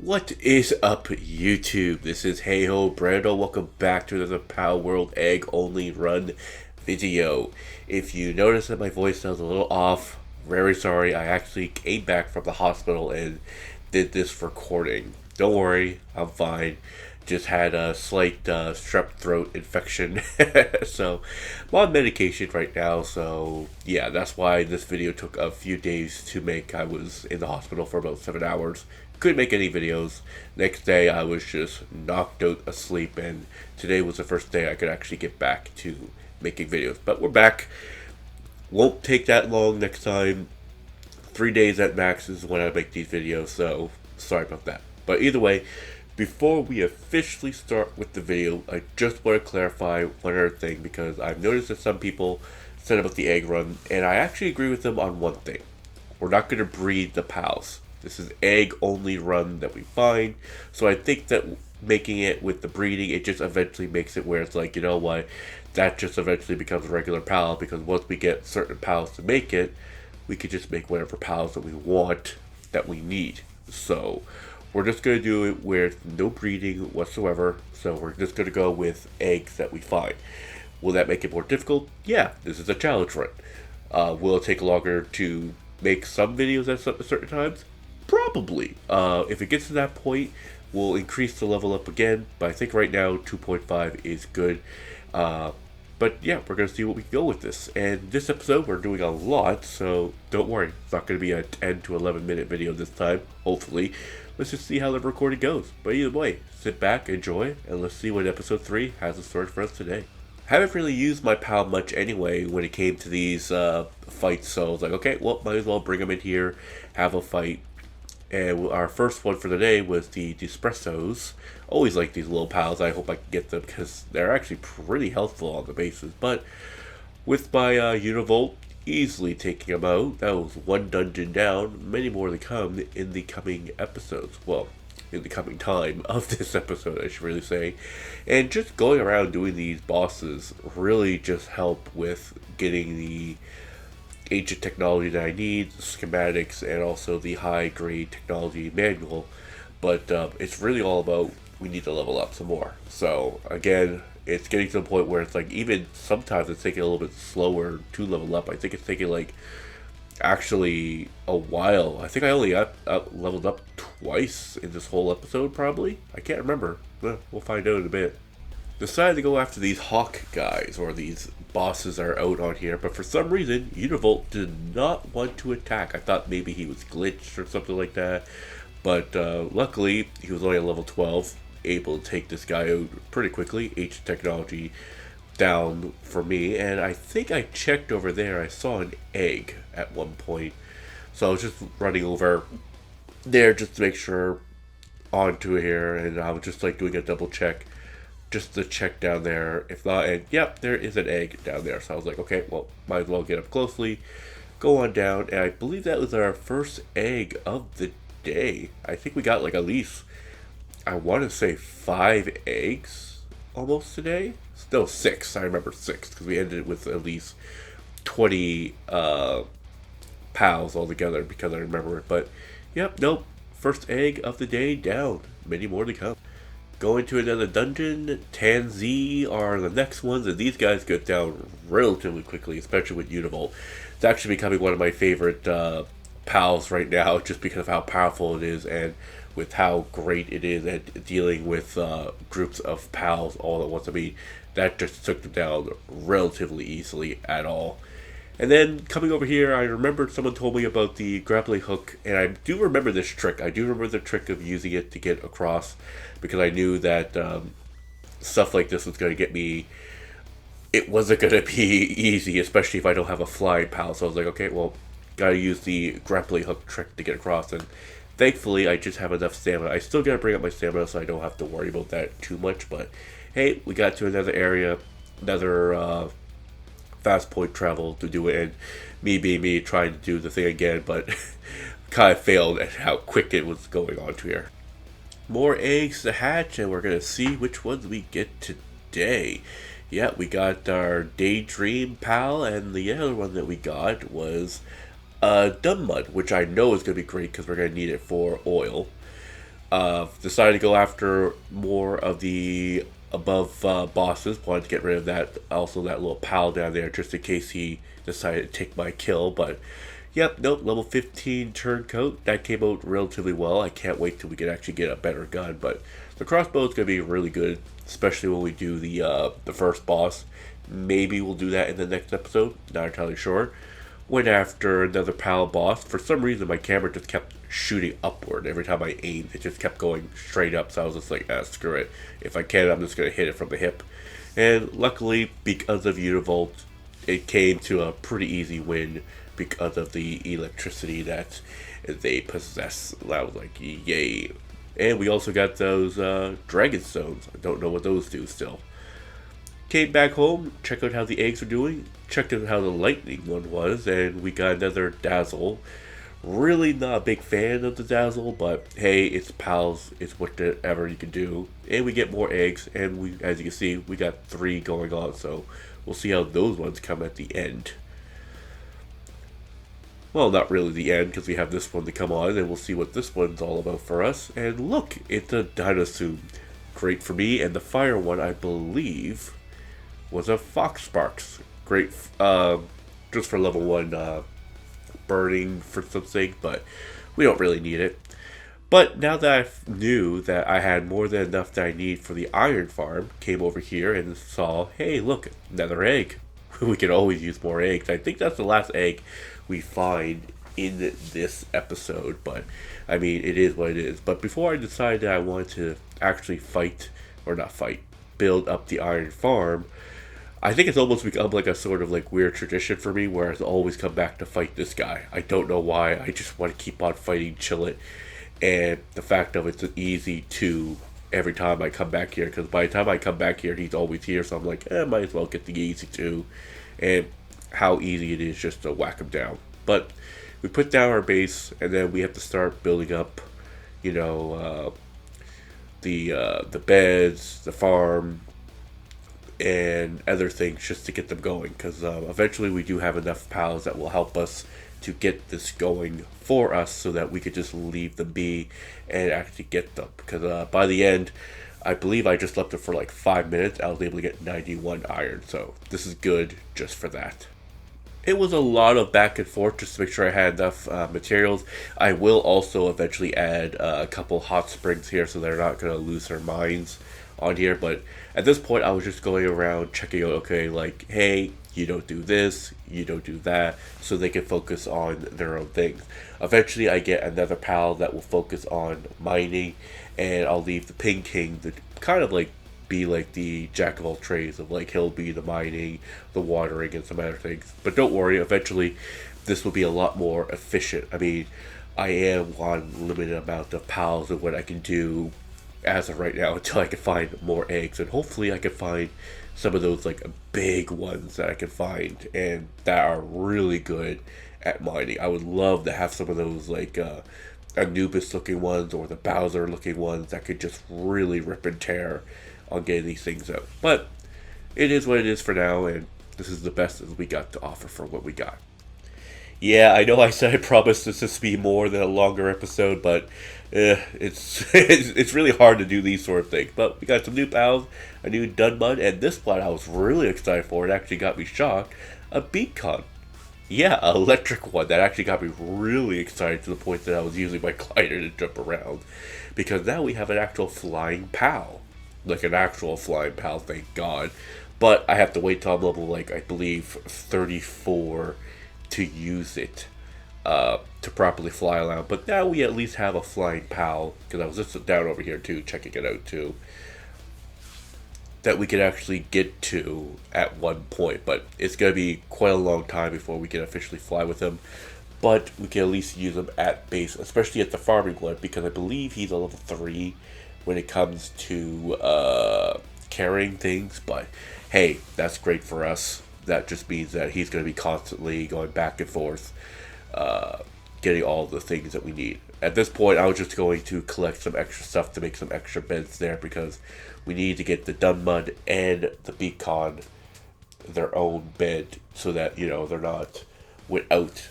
What is up, YouTube? This is Hey Ho Brando. Welcome back to another Palworld Egg Only Run video. If you notice that my voice sounds a little off, very sorry. I actually came back from the hospital and did this recording. Don't worry, I'm fine. Just had a slight strep throat infection, so I'm on medication right now. So yeah, that's why this video took a few days to make. I was in the hospital for about 7 hours. Couldn't make any videos. Next day I was just knocked out asleep, and today was the first day I could actually get back to making videos. But we're back. Won't take that long next time. 3 days at max is when I make these videos, so sorry about that. But either way, before we officially start with the video, I just want to clarify one other thing, because I've noticed that some people said about the egg run, and I actually agree with them on one thing. We're not going to breed the pals. This is egg only run that we find. So I think that making it with the breeding, it just eventually makes it where it's like, you know what, that just eventually becomes a regular pal, because once we get certain pals to make it, we could just make whatever pals that we want, that we need. So we're just going to do it with no breeding whatsoever. So we're just going to go with eggs that we find. Will that make it more difficult? Yeah, this is a challenge run. Will it take longer to make some videos at certain times? Probably. If it gets to that point, we'll increase the level up again. But I think right now 2.5 is good. But yeah, we're going to see what we can go with this. And this episode, we're doing a lot, so don't worry. It's not going to be a 10 to 11 minute video this time, hopefully. Let's just see how the recording goes. But either way, sit back, enjoy, and let's see what episode 3 has in store for us today. Haven't really used my pal much anyway when it came to these fights, so I was like, okay, well, might as well bring them in here, have a fight. And our first one for the day was the Espressos. Always like these little pals. I hope I can get them, because they're actually pretty helpful on the bases. But with my Univolt, easily taking them out. That was one dungeon down. Many more to come in the coming episodes. Well, in the coming time of this episode, I should really say. And just going around doing these bosses really just help with getting the ancient technology that I need, the schematics, and also the high grade technology manual. But it's really all about, we need to level up some more. So again, it's getting to the point where it's like, even sometimes it's taking a little bit slower to level up. I think it's taking like actually a while. I think I only leveled up twice in this whole episode, probably. I can't remember. We'll find out in a bit. Decided to go after these hawk guys, or these bosses are out on here, but for some reason Univolt did not want to attack. I thought maybe he was glitched or something like that, but luckily he was only at level 12, able to take this guy out pretty quickly. H technology down for me, and I think I checked over there, I saw an egg at one point, so I was just running over there just to make sure onto here, and I was just like doing a double check just to check down there. If not, and yep, there is an egg down there. So I was like, okay, well, might as well get up closely, go on down, and I believe that was our first egg of the day. I think we got like at least, I want to say 5 eggs almost today. No, 6. I remember 6, because we ended with at least 20 pals altogether, because I remember it. But yep, nope, first egg of the day down. Many more to come. Going to another dungeon. Tanzee are the next ones, and these guys get down relatively quickly, especially with Univolt. It's actually becoming one of my favorite pals right now, just because of how powerful it is, and with how great it is at dealing with groups of pals all at once. I mean, that just took them down relatively easily at all. And then coming over here, I remembered someone told me about the grappling hook, and I do remember this trick. I do remember the trick of using it to get across, because I knew that stuff like this was going to get me. It wasn't going to be easy, especially if I don't have a flying pal. So I was like, okay, well, gotta use the grappling hook trick to get across. And thankfully, I just have enough stamina. I still gotta bring up my stamina, so I don't have to worry about that too much. But hey, we got to another area, another fast point travel to do it, and me being me trying to do the thing again, but kind of failed at how quick it was going on to here. More eggs to hatch, and we're gonna see which ones we get today. Yeah, we got our Daydream pal, and the other one that we got was Dumb Mud, which I know is gonna be great because we're gonna need it for oil. Decided to go after more of the above bosses. Wanted to get rid of that, also that little pal down there, just in case he decided to take my kill. But yep, nope, level 15 turncoat. That came out relatively well. I can't wait till we can actually get a better gun. But the crossbow is going to be really good, especially when we do the first boss. Maybe we'll do that in the next episode. Not entirely sure. Went after another pal boss. For some reason, my camera just kept shooting upward. Every time I aimed, it just kept going straight up. So I was just like, screw it. If I can, I'm just going to hit it from the hip. And luckily, because of Univolt, it came to a pretty easy win because of the electricity that they possess. I was like, yay. And we also got those dragon stones. I don't know what those do still. Came back home, checked out how the eggs are doing, checked out how the lightning one was, and we got another dazzle. Really not a big fan of the dazzle, but hey, it's pals, it's whatever you can do. And we get more eggs, and we, as you can see, we got 3 going on, so we'll see how those ones come at the end. Well, not really the end, because we have this one to come on, and we'll see what this one's all about for us. And look, it's a Dinosaur. Great for me, and the fire one, I believe, was a Fox Sparks. Great, just for level 1 burning for some sake, but we don't really need it. But now that I knew that I had more than enough that I need for the iron farm, came over here and saw, hey, look, another egg. We can always use more eggs. I think that's the last egg we find in this episode, but I mean, it is what it is. But before I decided that I wanted to actually build up the iron farm, I think it's almost become like a sort of like weird tradition for me where I always come back to fight this guy. I don't know why. I just want to keep on fighting Chillet. And the fact of it's easy to every time I come back here, because by the time I come back here, he's always here. So I'm like, might as well get the easy 2. And how easy it is just to whack him down. But we put down our base, and then we have to start building up, the beds, the farm, and other things just to get them going, because eventually we do have enough pals that will help us to get this going for us so that we could just leave them be and actually get them, because by the end I believe I just left it for like 5 minutes. I was able to get 91 iron, so this is good just for that. It was a lot of back and forth just to make sure I had enough materials. I will also eventually add a couple hot springs here so they're not going to lose their minds on here. But at this point, I was just going around checking out, okay, like, hey, you don't do this, you don't do that, so they can focus on their own things. Eventually, I get another pal that will focus on mining, and I'll leave the Ping King to kind of like be like the jack of all trades of like he'll be the mining, the watering, and some other things. But don't worry, eventually this will be a lot more efficient. I mean, I am on limited amount of pals of what I can do as of right now until I can find more eggs, and hopefully I can find some of those like big ones that I can find and that are really good at mining. I would love to have some of those like Anubis looking ones or the Bowser looking ones that could just really rip and tear on getting these things out. But it is what it is for now, and this is the best that we got to offer for what we got. Yeah, I know I said I promised this to be more than a longer episode, but it's it's really hard to do these sort of things. But we got some new pals, a new Dunmud, and this one I was really excited for. It actually got me shocked. A Beacon. Yeah, an electric one that actually got me really excited to the point that I was using my glider to jump around. Because now we have an actual flying pal. Like an actual flying pal, thank God. But I have to wait till I'm level, like, I believe 34 to use it to properly fly around. But now we at least have a flying pal, because I was just down over here too, checking it out too, that we can actually get to at one point. But it's going to be quite a long time before we can officially fly with him. But we can at least use him at base, especially at the farming one, because I believe he's a level 3 when it comes to carrying things. But hey, that's great for us. That just means that he's going to be constantly going back and forth, getting all the things that we need. At this point, I was just going to collect some extra stuff to make some extra beds there, because we need to get the Dunmud and the Beacon their own bed, so that, they're not without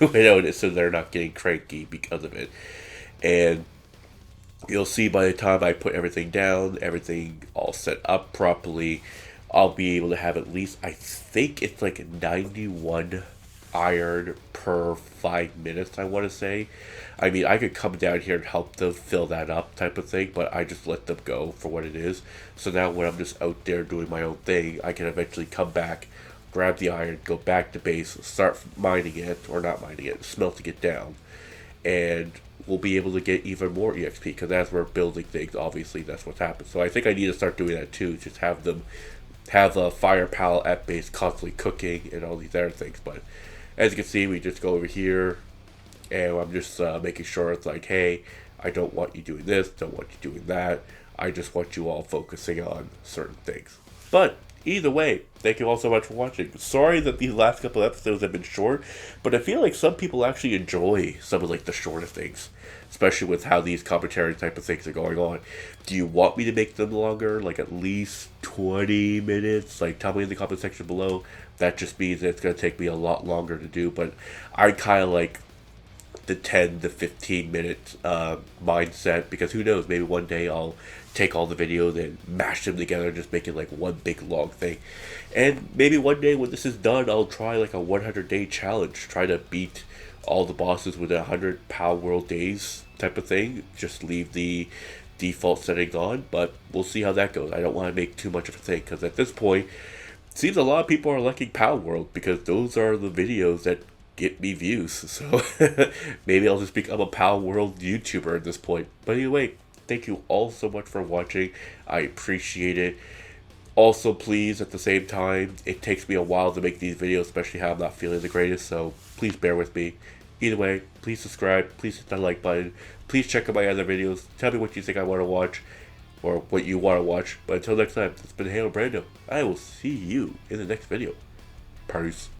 it, so they're not getting cranky because of it. And you'll see by the time I put everything down, everything all set up properly, I'll be able to have at least, I think it's like 91 iron per 5 minutes, I want to say. I mean, I could come down here and help them fill that up type of thing, but I just let them go for what it is. So now when I'm just out there doing my own thing, I can eventually come back, grab the iron, go back to base, start mining it, or not mining it, smelting it down, and we'll be able to get even more EXP because as we're building things, obviously that's what's happened. So I think I need to start doing that too. Just have them have a fire pal at base constantly cooking and all these other things. But as you can see, we just go over here and I'm just making sure it's like, hey, I don't want you doing this, don't want you doing that. I just want you all focusing on certain things. But either way, thank you all so much for watching. Sorry that these last couple episodes have been short, but I feel like some people actually enjoy some of like the shorter things, especially with how these commentary type of things are going on. Do you want me to make them longer, like at least 20 minutes? Like tell me in the comment section below. That just means that it's going to take me a lot longer to do, but I kind of like the 10 to 15 minute mindset, because who knows, maybe one day I'll take all the videos and mash them together and just make it like one big long thing. And maybe one day when this is done, I'll try like a 100-day challenge, try to beat all the bosses within 100 Palworld days type of thing. Just leave the default settings on, but we'll see how that goes. I don't want to make too much of a thing because at this point it seems a lot of people are liking Palworld because those are the videos that get me views. So maybe I'll just become a Palworld YouTuber at this point. But anyway, thank you all so much for watching. I appreciate it. Also, please, at the same time, it takes me a while to make these videos, especially how I'm not feeling the greatest, so please bear with me. Either way, please subscribe, please hit that like button, please check out my other videos, tell me what you think I want to watch, or what you want to watch. But until next time, it's been Halo Brando. I will see you in the next video. Peace.